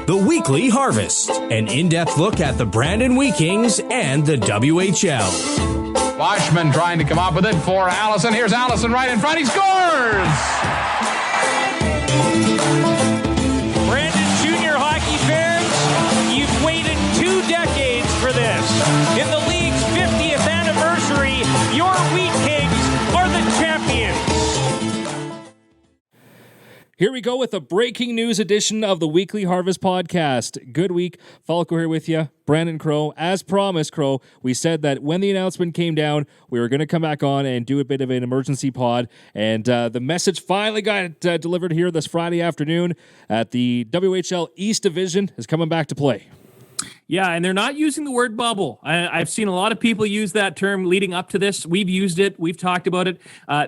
The Weekly Harvest, an in-depth look at the Brandon Wheat Kings and the WHL. Washman trying to come up with it for Allison. Here's Allison right in front. He scores! Brandon Junior hockey fans, you've waited 2 decades for this. In the league's 50th anniversary, your Wheat Kings are the champions. Here we go with a breaking news edition of the Weekly Harvest podcast. Good week. Falco here with you. Brandon Crow. As promised, Crow, we said that when the announcement came down, we were going to come back on and do a bit of an emergency pod. And the message finally got delivered here this Friday afternoon at the WHL East Division is coming back to play. Yeah, and they're not using the word bubble. I've seen a lot of people use that term leading up to this. We've used it. We've talked about it.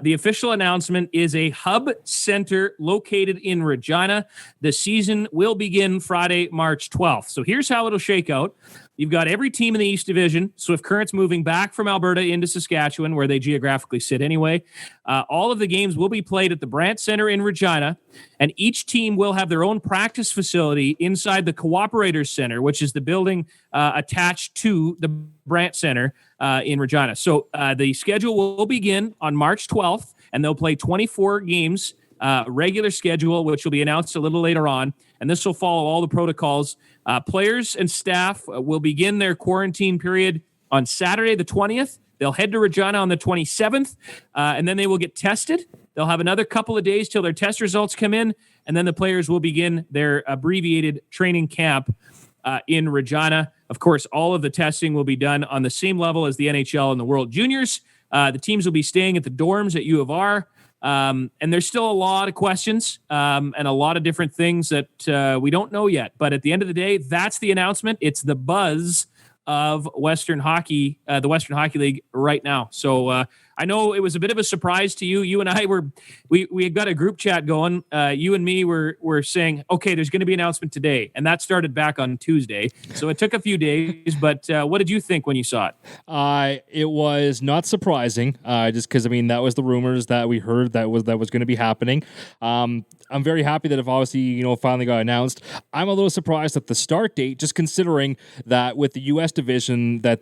The official announcement is a hub center located in Regina. The season will begin Friday, March 12th. So here's how it'll shake out. You've got every team in the East Division. Swift Current's moving back from Alberta into Saskatchewan, where they geographically sit anyway. All of the games will be played at the Brandt Center in Regina, and each team will have their own practice facility inside the Cooperators Center, which is the building attached to the Brandt Center in Regina. So the schedule will begin on March 12th, and they'll play 24 games, regular schedule, which will be announced a little later on. And this will follow all the protocols. Players and staff will begin their quarantine period on Saturday, the 20th. They'll head to Regina on the 27th, and then they will get tested. They'll have another couple of days till their test results come in, and then the players will begin their abbreviated training camp in Regina. Of course, all of the testing will be done on the same level as the NHL and the World Juniors. The teams will be staying at the dorms at U of R. And there's still a lot of questions and a lot of different things that we don't know yet. But at the end of the day, that's the announcement. It's the buzz of Western Hockey, the Western Hockey League right now. So I know it was a bit of a surprise to you. You and I we got a group chat going. You and me were saying, okay, there's going to be an announcement today. And that started back on Tuesday. So it took a few days, but what did you think when you saw it? It was not surprising, just because, that was the rumors that we heard that was going to be happening. I'm very happy that it obviously, finally got announced. I'm a little surprised at the start date, just considering that with the U.S. division that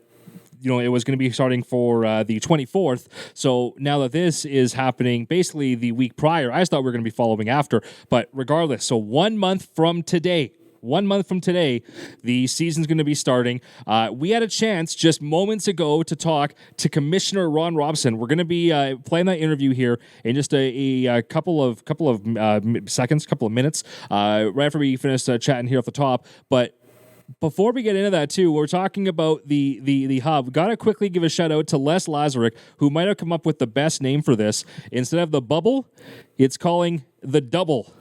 it was going to be starting for the 24th. So now that this is happening basically the week prior, I just thought we were going to be following after. But regardless, so 1 month from today, the season's going to be starting. We had a chance just moments ago to talk to Commissioner Ron Robson. We're going to be playing that interview here in just a couple of seconds, couple of minutes, right after we finish chatting here off the top. But before we get into that, too, we're talking about the hub. Got to quickly give a shout-out to Les Lazaruk, who might have come up with the best name for this. Instead of the bubble, it's calling the double.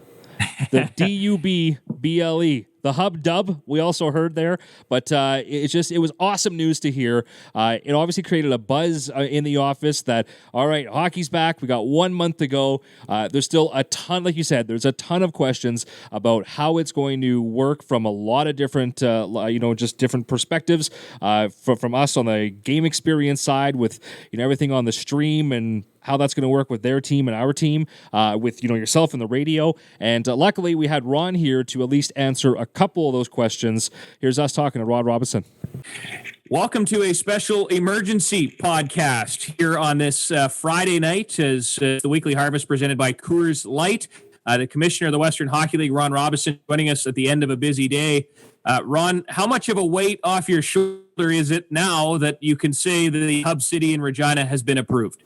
The D-U-B-B-L-E. The hub dub, we also heard there, but it was awesome news to hear. It obviously created a buzz in the office that, all right, hockey's back. We got 1 month to go. There's still a ton, like you said, there's a ton of questions about how it's going to work from a lot of different, just different perspectives from us on the game experience side with, everything on the stream and how that's going to work with their team and our team, with yourself and the radio. And luckily, we had Ron here to at least answer a couple of those questions. Here's us talking to Rod Robinson. Welcome to a special emergency podcast here on this Friday night as the Weekly Harvest presented by Coors Light. The Commissioner of the Western Hockey League, Ron Robinson, joining us at the end of a busy day. Ron, how much of a weight off your shoulder is it now that you can say that the hub city in Regina has been approved?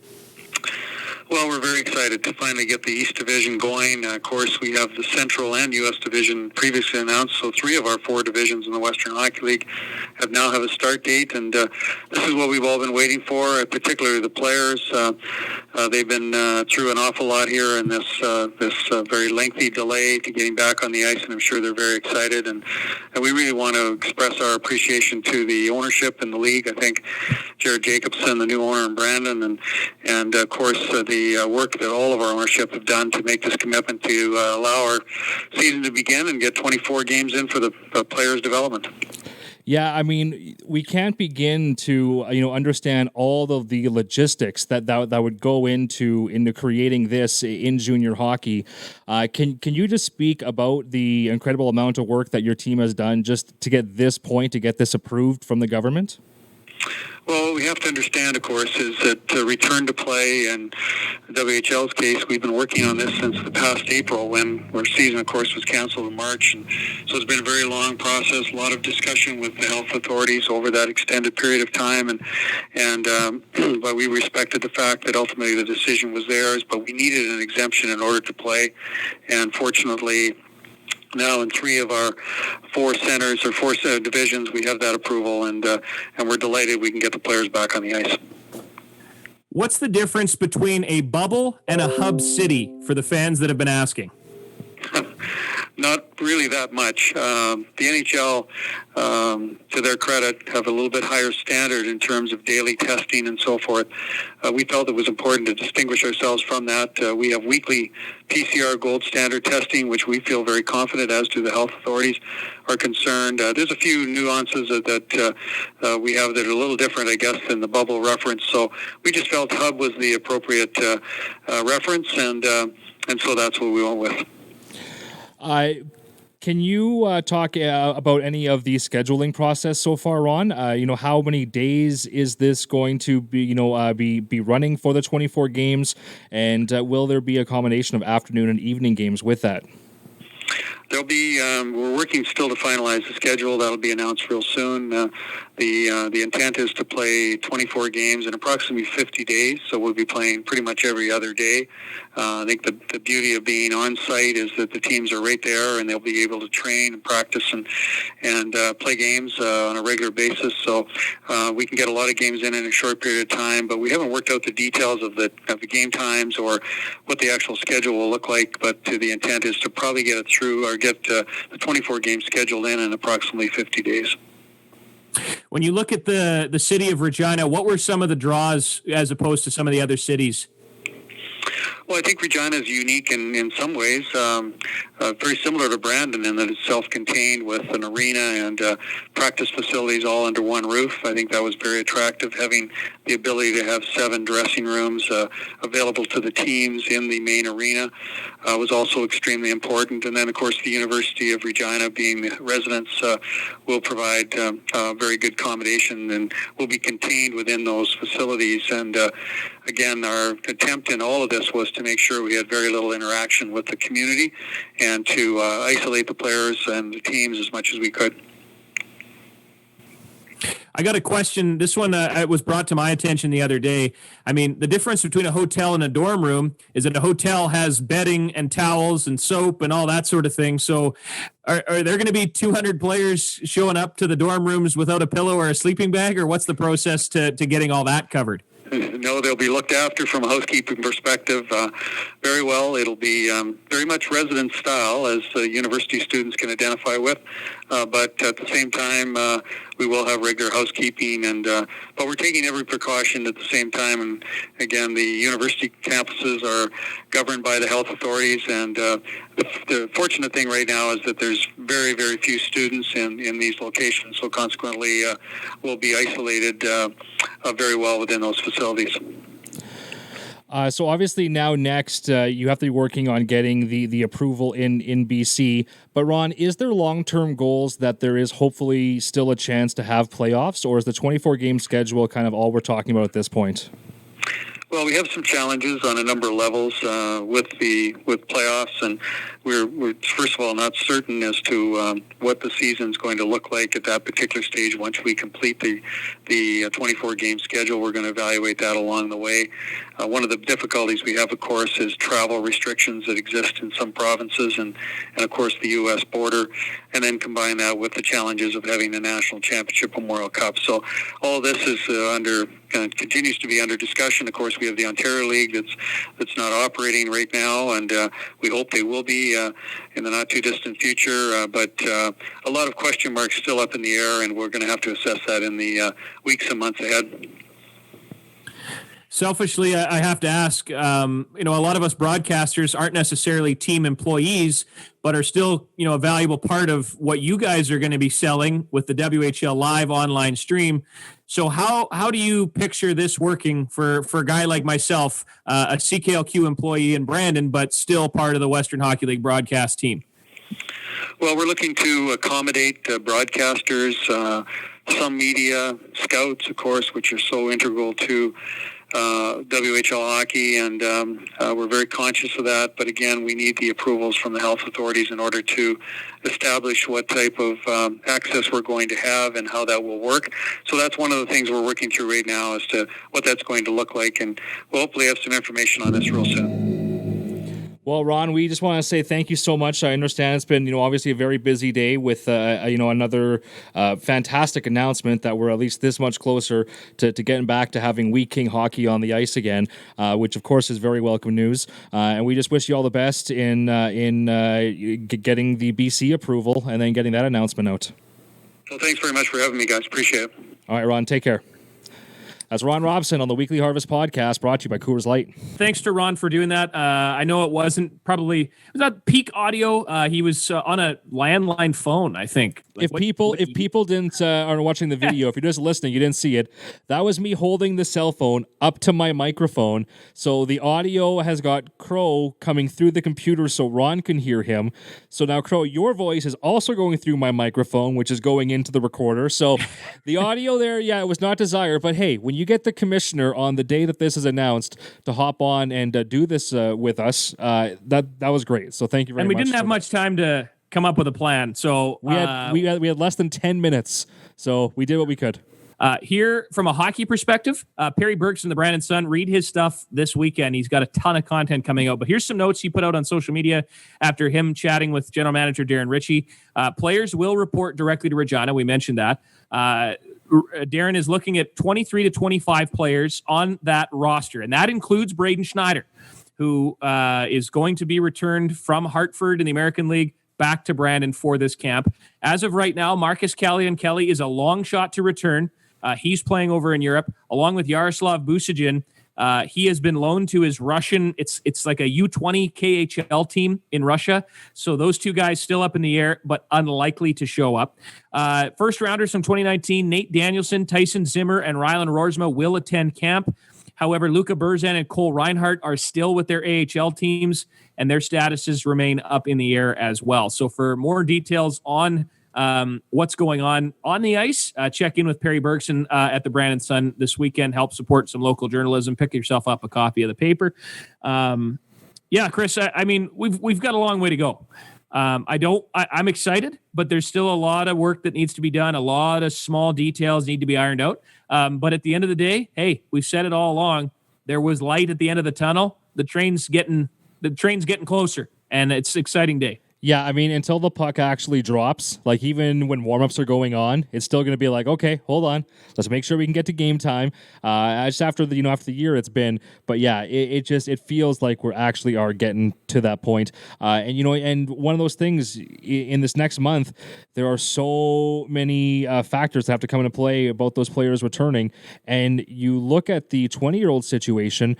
Well, we're very excited to finally get the East Division going. Of course, we have the Central and U.S. Division previously announced, so 3 of our 4 divisions in the Western Hockey League now have a start date, and this is what we've all been waiting for, particularly the players. They've been through an awful lot here in this very lengthy delay to getting back on the ice, and I'm sure they're very excited, and we really want to express our appreciation to the ownership in the league. I think Jared Jacobson, the new owner in Brandon, and of course the work that all of our ownership have done to make this commitment to allow our season to begin and get 24 games in for the players' development. Yeah, I mean, we can't begin to understand all of the logistics that would go into creating this in junior hockey. Can you just speak about the incredible amount of work that your team has done just to get this point, to get this approved from the government? Well, what we have to understand, of course, is that return to play, and WHL's case, we've been working on this since the past April, when our season, of course, was canceled in March. And so it's been a very long process, a lot of discussion with the health authorities over that extended period of time. But we respected the fact that ultimately the decision was theirs, but we needed an exemption in order to play. And fortunately, now in 3 of our 4 centers or 4 divisions, we have that approval, and we're delighted we can get the players back on the ice. What's the difference between a bubble and a hub city for the fans that have been asking? Not really that much. The NHL, to their credit, have a little bit higher standard in terms of daily testing and so forth. We felt it was important to distinguish ourselves from that. We have weekly PCR gold standard testing, which we feel very confident as to the health authorities are concerned. There's a few nuances that we have that are a little different, I guess, than the bubble reference. So we just felt hub was the appropriate reference, and so that's what we went with. Can you talk about any of the scheduling process so far, Ron? How many days is this going to be, be running for the 24 games? And will there be a combination of afternoon and evening games with that? There'll be, we're working still to finalize the schedule. That'll be announced real soon. The intent is to play 24 games in approximately 50 days, so we'll be playing pretty much every other day. I think the beauty of being on site is that the teams are right there, and they'll be able to train and practice and play games on a regular basis. So we can get a lot of games in a short period of time, but we haven't worked out the details of the game times or what the actual schedule will look like. But the intent is to probably get it through or get the 24 games scheduled in approximately 50 days. When you look at the city of Regina, what were some of the draws as opposed to some of the other cities? Well, I think Regina is unique in some ways, very similar to Brandon in that it's self-contained with an arena and practice facilities all under one roof. I think that was very attractive, having the ability to have 7 dressing rooms available to the teams in the main arena was also extremely important. And then, of course, the University of Regina, being the residents, will provide very good accommodation and will be contained within those facilities. And again, our attempt in all of this was to make sure we had very little interaction with the community and to isolate the players and the teams as much as we could. I got a question. This one was brought to my attention the other day. I mean, the difference between a hotel and a dorm room is that a hotel has bedding and towels and soap and all that sort of thing. So are there going to be 200 players showing up to the dorm rooms without a pillow or a sleeping bag, or what's the process to getting all that covered? No, they'll be looked after from a housekeeping perspective very well. It'll be very much resident style, as university students can identify with. But at the same time, we will have regular housekeeping, but we're taking every precaution at the same time. And again, the university campuses are governed by the health authorities, and the fortunate thing right now is that there's very, very few students in these locations. So consequently, we'll be isolated very well within those facilities. So obviously now next, you have to be working on getting the approval in BC. But Ron, is there long-term goals that there is hopefully still a chance to have playoffs, or is the 24-game schedule kind of all we're talking about at this point? Well, we have some challenges on a number of levels with playoffs, and we're first of all not certain as to what the season's going to look like at that particular stage. Once we complete the 24-game schedule, we're going to evaluate that along the way. One of the difficulties we have, of course, is travel restrictions that exist in some provinces, and of course the U.S. border, and then combine that with the challenges of having the National Championship Memorial Cup. So all of this is continues to be under discussion. Of course, we have the Ontario League that's not operating right now, and we hope they will be in the not too distant future. But a lot of question marks still up in the air, and we're going to have to assess that in the weeks and months ahead. Selfishly, I have to ask, a lot of us broadcasters aren't necessarily team employees, but are still, a valuable part of what you guys are going to be selling with the WHL live online stream. So how do you picture this working for a guy like myself, a CKLQ employee in Brandon, but still part of the Western Hockey League broadcast team? Well, we're looking to accommodate broadcasters, some media, scouts, of course, which are so integral to WHL hockey, and we're very conscious of that. But again, we need the approvals from the health authorities in order to establish what type of access we're going to have and how that will work. So that's one of the things we're working through right now as to what that's going to look like, and we'll hopefully have some information on this real soon. Well, Ron, we just want to say thank you so much. I understand it's been, obviously a very busy day with, another fantastic announcement that we're at least this much closer to getting back to having Wheat King hockey on the ice again, which of course is very welcome news. And we just wish you all the best in getting the BC approval and then getting that announcement out. Well, thanks very much for having me, guys. Appreciate it. All right, Ron, take care. That's Ron Robson on the Weekly Harvest podcast, brought to you by Coors Light. Thanks to Ron for doing that. I know it was not peak audio. He was on a landline phone, I think. If people didn't are watching the video, if you're just listening, you didn't see it. That was me holding the cell phone up to my microphone, so the audio has got Crow coming through the computer, so Ron can hear him. So now, Crow, your voice is also going through my microphone, which is going into the recorder. So the audio there, it was not desired. But hey, when you get the commissioner on the day that this is announced to hop on and do this with us, that was great. So thank you very much. And we didn't have much time to come up with a plan, so we had less than 10 minutes, so we did what we could. Here, from a hockey perspective, Perry Bergson, the Brandon Sun, read his stuff this weekend. He's got a ton of content coming out, but here's some notes he put out on social media after him chatting with general manager Darren Ritchie. Players will report directly to Regina. We mentioned that. Darren is looking at 23 to 25 players on that roster, and that includes Braden Schneider, who is going to be returned from Hartford in the American League back to Brandon for this camp. As of right now, Marcus Kelly is a long shot to return. He's playing over in Europe, along with Yaroslav Busagin. He has been loaned to his Russian, it's like a U20 KHL team in Russia. So those two guys still up in the air, but unlikely to show up. First rounders from 2019, Nate Danielson, Tyson Zimmer, and Rylan Roersma will attend camp. However, Luca Berzan and Cole Reinhardt are still with their AHL teams, and their statuses remain up in the air as well. So for more details on what's going on the ice, check in with Perry Bergson at the Brandon Sun this weekend. Help support some local journalism. Pick yourself up a copy of the paper. Chris, I mean, we've got a long way to go. I'm excited, but there's still a lot of work that needs to be done. A lot of small details need to be ironed out. But at the end of the day, hey, we've said it all along. There was light at the end of the tunnel. The train's getting closer, and it's an exciting day. Yeah, I mean, until the puck actually drops, like even when warm-ups are going on, it's still going to be like, okay, hold on, let's make sure we can get to game time. Just after the after the year it's been, but yeah, it feels like we're actually are getting to that point. And one of those things in this next month, there are so many factors that have to come into play about those players returning, and you look at the 20-year-old situation,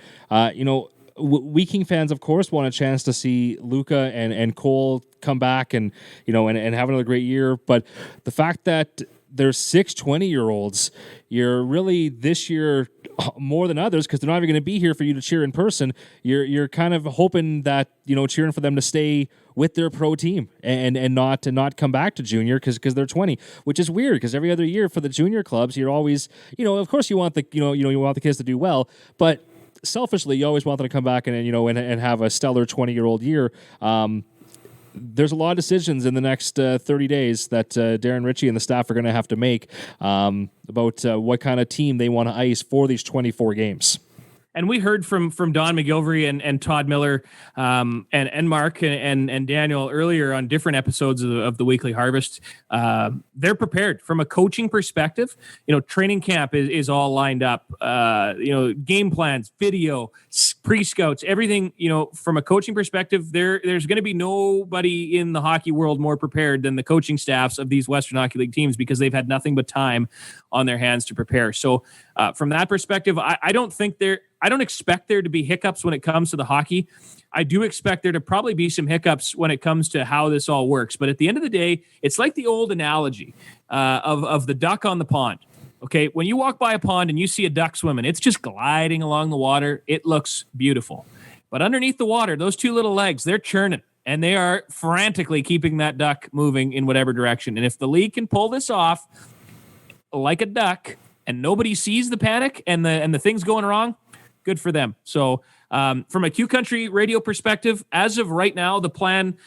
Wheat King fans, of course, want a chance to see Luca and Cole come back and have another great year. But the fact that there's 6 20-year-olds, you're really this year more than others because they're not even going to be here for you to cheer in person. You're kind of hoping that cheering for them to stay with their pro team and not come back to junior because they're 20, which is weird because every other year for the junior clubs you're always of course you want the you want the kids to do well, but selfishly, you always want them to come back and have a stellar 20-year-old year. There's a lot of decisions in the next 30 days that Darren Ritchie and the staff are going to have to make about what kind of team they want to ice for these 24 games. And we heard from Don McGilvery and Todd Miller and Mark and Daniel earlier on different episodes of the Weekly Harvest. They're prepared from a coaching perspective. Training camp is all lined up. Game plans, video, pre-scouts, everything. From a coaching perspective, there's going to be nobody in the hockey world more prepared than the coaching staffs of these Western Hockey League teams because they've had nothing but time on their hands to prepare. So from that perspective, I don't think I don't expect there to be hiccups when it comes to the hockey. I do expect there to probably be some hiccups when it comes to how this all works. But at the end of the day, it's like the old analogy of the duck on the pond. Okay, when you walk by a pond and you see a duck swimming, it's just gliding along the water. It looks beautiful. But underneath the water, those two little legs, they're churning. And they are frantically keeping that duck moving in whatever direction. And if the league can pull this off like a duck and nobody sees the panic and the things going wrong, good for them. So from a Q Country radio perspective, as of right now, the plan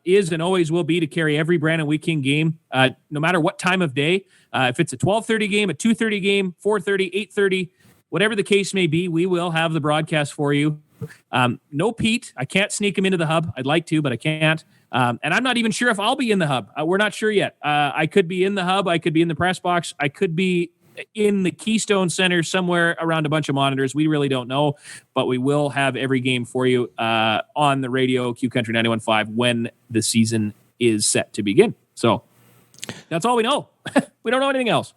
is and always will be to carry every Brandon Wheat King game, no matter what time of day. If it's a 12:30 game, a 2:30 game, 4:30, 8:30, whatever the case may be, we will have the broadcast for you. No Pete. I can't sneak him into the hub. I'd like to, but I can't. And I'm not even sure if I'll be in the hub. We're not sure yet. I could be in the hub. I could be in the press box. I could be in the Keystone Center somewhere around a bunch of monitors. We really don't know, but we will have every game for you on the radio, Q Country 91.5, when the season is set to begin. So that's all we know. We don't know anything else.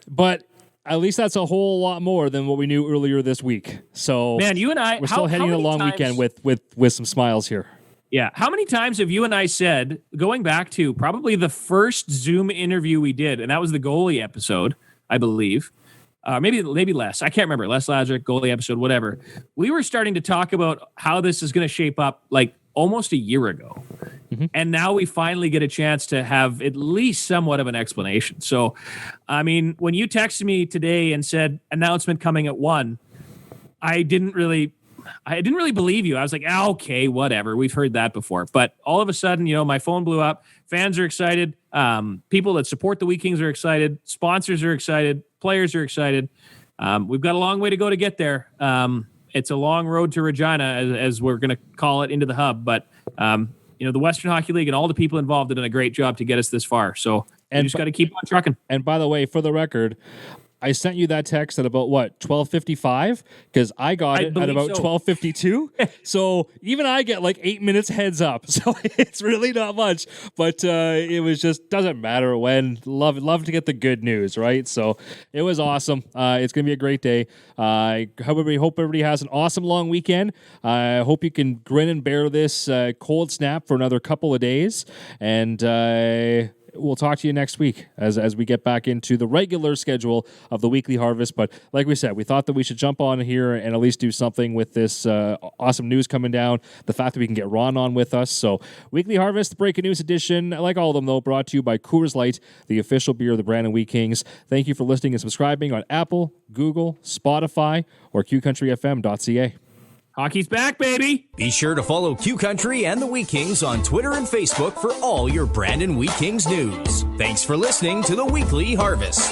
But at least that's a whole lot more than what we knew earlier this week. So, man, you and I, we're still heading a long weekend with some smiles here. Yeah. How many times have you and I said, going back to probably the first Zoom interview we did, and that was the goalie episode, I believe, maybe less. I can't remember. Les Lazaruk, goalie episode, whatever. We were starting to talk about how this is going to shape up like almost a year ago. Mm-hmm. And now we finally get a chance to have at least somewhat of an explanation. So, I mean, when you texted me today and said announcement coming at 1, I didn't really believe you. I was like, okay, whatever. We've heard that before. But all of a sudden, my phone blew up. Fans are excited. People that support the Wheat Kings are excited. Sponsors are excited. Players are excited. We've got a long way to go to get there. It's a long road to Regina, as we're going to call it, into the hub. But, the Western Hockey League and all the people involved have done a great job to get us this far. So you just got to keep on trucking. And by the way, for the record, I sent you that text at about 12:55 because I got it at about 12:52. So even I get like 8 minutes heads up. So it's really not much, but it was just doesn't matter when. Love to get the good news, right? So it was awesome. It's gonna be a great day. I hope everybody has an awesome long weekend. I hope you can grin and bear this cold snap for another couple of days, and we'll talk to you next week as we get back into the regular schedule of the Weekly Harvest. But like we said, we thought that we should jump on here and at least do something with this awesome news coming down. The fact that we can get Ron on with us. So Weekly Harvest, breaking news edition, like all of them though, brought to you by Coors Light, the official beer of the Brandon Wheat Kings. Thank you for listening and subscribing on Apple, Google, Spotify, or QCountryFM.ca. Hockey's back, baby. Be sure to follow Q Country and the Wheat Kings on Twitter and Facebook for all your Brandon Wheat Kings news. Thanks for listening to the Weekly Harvest.